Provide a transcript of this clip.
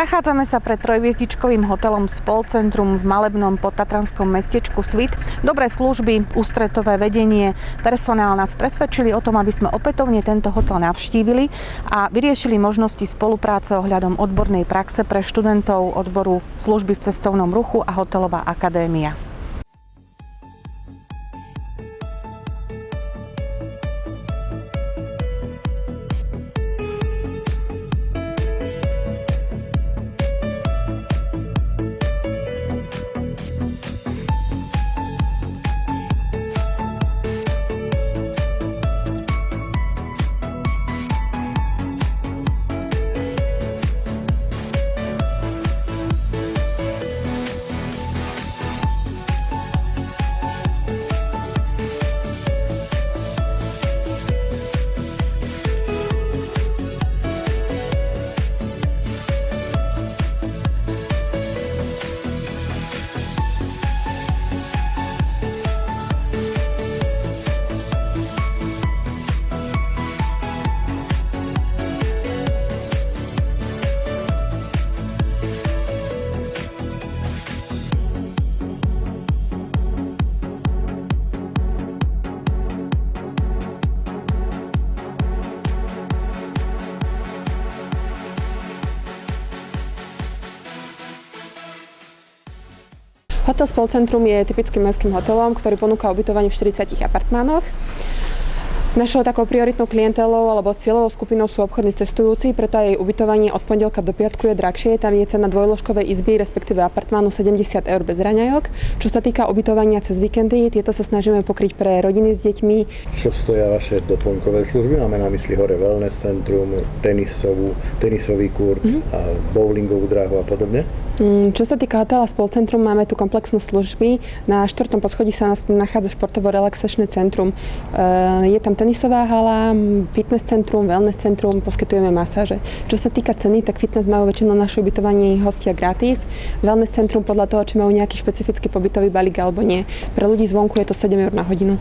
Nachádzame sa pred trojhviezdičkovým hotelom Spolcentrum v malebnom podtatranskom mestečku Svit. Dobré služby, ústretové vedenie, personál nás presvedčili o tom, aby sme opätovne tento hotel navštívili a vyriešili možnosti spolupráce ohľadom odbornej praxe pre študentov odboru služby v cestovnom ruchu a hotelová akadémia. Hotel Spolcentrum je typickým mestským hotelom, ktorý ponúka ubytovanie v 40 apartmánoch. Našou takou prioritnou klientelou alebo cieľovou skupinou sú obchodní cestujúci, preto aj ubytovanie od pondelka do piatku je drahšie. Tam je cena dvojložkovej izby, respektíve apartmánu 70 eur bez raňajok. Čo sa týka ubytovania cez víkendy, tieto sa snažíme pokryť pre rodiny s deťmi. Čo stoja vaše doplnkové služby? Máme na mysli hore wellness centrum, tenisový kurt, a bowlingovú dráhu a podobne? Čo sa týka hotela Spolcentrum, máme tu komplexné služby. Na 4. poschodí sa nachádza športovo-relaxačné centrum. Je tam tenisová hala, fitness centrum, wellness centrum, poskytujeme masáže. Čo sa týka ceny, tak fitness majú väčšinou naše ubytovanie hostia gratis. Wellness centrum podľa toho, či majú nejaký špecifický pobytový balík alebo nie. Pre ľudí zvonku je to 7 eur na hodinu.